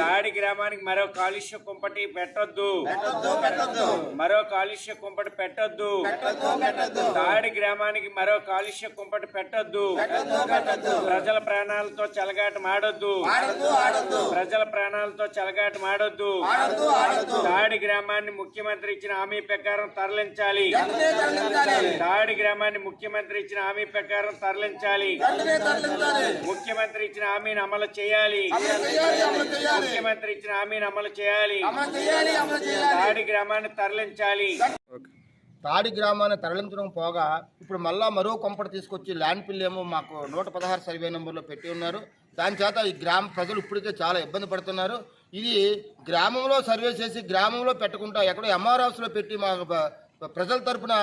తాడి గ్రామానికి మరో కాలుష్య కుంపటి పెట్టొద్దు. మరో కాలుష్య కుంపటి పెట్టొద్దు. తాడి గ్రామానికి మరో కాలుష్య కుంపటి పెట్టొద్దు. ప్రజల ప్రాణాలతో చెలగాట మాడొద్దు. ప్రజల ప్రాణాలతో చెలగాట మాడొద్దు. తాడి గ్రామాన్ని ముఖ్యమంత్రి ఇచ్చిన హామీ ప్రకారం తరలించాలి. తాడి గ్రామాన్ని ముఖ్యమంత్రి ఇచ్చిన హామీ ప్రకారం తరలించాలి. ముఖ్యమంత్రి ఇచ్చిన హామీని అమలు చేయాలి. ముఖ్యమంత్రి ఇచ్చిన హామీని అమలు చేయాలి. తాడి గ్రామాన్ని తరలించాలి. తాడి గ్రామాన్ని తరలించడం పోగా ఇప్పుడు మళ్ళా మరో కొంపటి తీసుకొచ్చి ల్యాండ్ పిల్ ఏమో మాకు 116 సర్వే నెంబర్లో పెట్టి ఉన్నారు. దాని చేత ఈ గ్రామ ప్రజలు ఇప్పటికే చాలా ఇబ్బంది పడుతున్నారు. ఇది గ్రామంలో సర్వే చేసి గ్రామంలో పెట్టకుండా ఎక్కడో ఎంఆర్ హౌస్లో పెట్టి మా ప్రజల తరఫున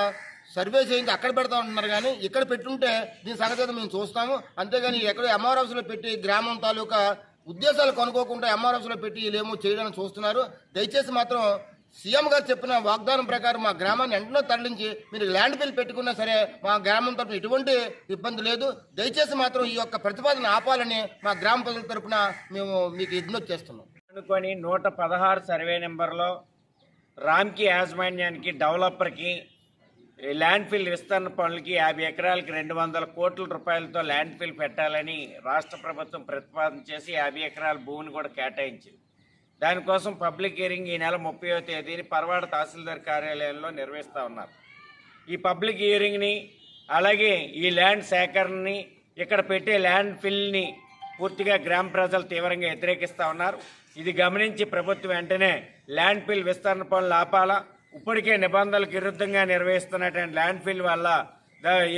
సర్వే చేయించి అక్కడ పెడతా ఉంటున్నారు. కానీ ఇక్కడ పెట్టుంటే దీని సంగతి మేము చూస్తాము. అంతేగాని ఎక్కడో ఎంఆర్ హౌస్లో పెట్టి గ్రామం తాలూకా ఉద్దేశాలు కనుక్కోకుండా ఎంఆర్ హౌస్లో పెట్టి వీళ్ళేమో చేయడానికి చూస్తున్నారు. దయచేసి మాత్రం సీఎం గారు చెప్పిన వాగ్దానం ప్రకారం మా గ్రామాన్ని వెంటనే తరలించి మీరు ల్యాండ్ బిల్ పెట్టుకున్నా సరే మా గ్రామం తరఫున ఎటువంటి ఇబ్బంది లేదు. దయచేసి మాత్రం ఈ యొక్క ప్రతిపాదన ఆపాలని మా గ్రామ ప్రజల తరఫున మేము మీకు విజ్ఞప్తి చేస్తున్నాం. అనుకొని 116 సర్వే నెంబర్లో రామ్కి యాజమాన్యానికి డెవలపర్కి ల్యాండ్ ఫిల్ విస్తరణ పనులకి 50 ఎకరాలకి 200 కోట్ల రూపాయలతో ల్యాండ్ ఫిల్ పెట్టాలని రాష్ట్ర ప్రభుత్వం ప్రతిపాదన చేసి 50 ఎకరాల భూమిని కూడా కేటాయించింది. దానికోసం పబ్లిక్ హియరింగ్ ఈ నెల 30వ తేదీని పరవాడ తహసీల్దార్ కార్యాలయంలో నిర్వహిస్తూ ఉన్నారు. ఈ పబ్లిక్ హియరింగ్ని అలాగే ఈ ల్యాండ్ సేకరణని ఇక్కడ పెట్టే ల్యాండ్ ఫిల్ని పూర్తిగా గ్రామ ప్రజలు తీవ్రంగా వ్యతిరేకిస్తూ ఉన్నారు. ఇది గమనించి ప్రభుత్వం వెంటనే ల్యాండ్ ఫిల్ విస్తరణ పనులు ఆపాలా. ఇప్పటికే నిబంధనలకు విరుద్ధంగా నిర్వహిస్తున్నటువంటి ల్యాండ్ ఫిల్ వల్ల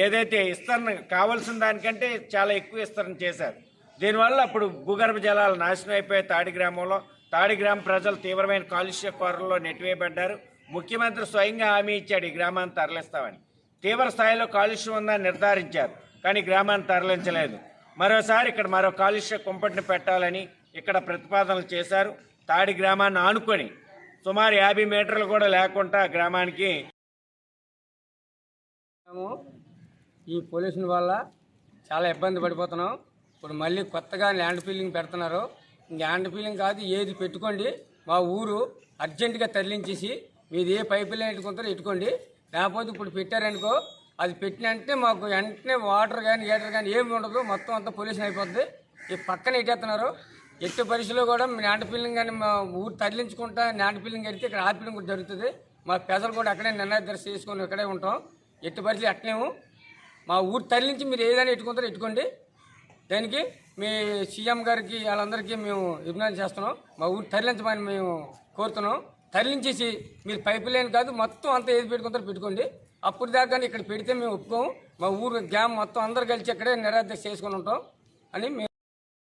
ఏదైతే విస్తరణ కావాల్సిన దానికంటే చాలా ఎక్కువ విస్తరణ చేశారు. దీనివల్ల అప్పుడు భూగర్భ జలాలు నాశనం అయిపోయే తాడి గ్రామంలో తాడి గ్రామ ప్రజలు తీవ్రమైన కాలుష్య కోరల్లో నెట్టివేయబడ్డారు. ముఖ్యమంత్రి స్వయంగా హామీ ఇచ్చాడు ఈ గ్రామాన్ని తరలిస్తామని. తీవ్ర స్థాయిలో కాలుష్యం ఉందని నిర్ధారించారు, కానీ గ్రామాన్ని తరలించలేదు. మరోసారి ఇక్కడ మరో కాలుష్య కుంపటిని పెట్టాలని ఇక్కడ ప్రతిపాదనలు చేశారు. తాడి గ్రామాన్ని ఆనుకొని సుమారు 50 మీటర్లు కూడా లేకుండా గ్రామానికి ఈ పొల్యూషన్ వల్ల చాలా ఇబ్బంది పడిపోతున్నాం. ఇప్పుడు మళ్ళీ కొత్తగా ల్యాండ్ ఫీలింగ్ పెడుతున్నారు. ల్యాండ్ ఫీలింగ్ కాదు, ఏది పెట్టుకోండి, మా ఊరు అర్జెంటుగా తరలించేసి మీది ఏ పైపు లైన్ ఎట్టుకుంటారో ఎట్టుకోండి. లేకపోతే ఇప్పుడు పెట్టారనుకో, అది పెట్టినంటే మాకు వెంటనే వాటర్ కానీ హీటర్ కానీ ఏమి ఉండదు, మొత్తం అంతా పొల్యూషన్ అయిపోద్ది. ఈ పక్కన ఎట్టేస్తున్నారు. ఎట్టి పరిస్థితిలో కూడా ల్యాండ్ ఫీలింగ్ కానీ మా ఊరు తరలించుకుంటా ల్యాండ్ ఫీలింగ్ కడితే ఇక్కడ ఆర్ఫీలింగ్ కూడా జరుగుతుంది. మా ప్రజలు కూడా అక్కడే నిర్ణయం చేసుకొని ఇక్కడే ఉంటాం. ఎట్టి పరిస్థితి అట్లేము. మా ఊరు తరలించి మీరు ఏదైనా ఎట్టుకుంటారో ఎట్టుకోండి. దానికి మీ సీఎం గారికి వాళ్ళందరికీ మేము విజ్ఞప్తి చేస్తున్నాం. మా ఊరు తరలించమని మేము కోరుతున్నాం. తరలించేసి మీరు పైపు లైన్ కాదు మొత్తం అంతా ఏది పెట్టుకుంటారో పెట్టుకోండి. అప్పుడు దాకా ఇక్కడ పెడితే మేము ఒప్పుకోము. మా ఊరు గ్రామం మొత్తం అందరు కలిసి ఇక్కడే నిరాధ్యక్ష చేసుకుని ఉంటాం అని మేము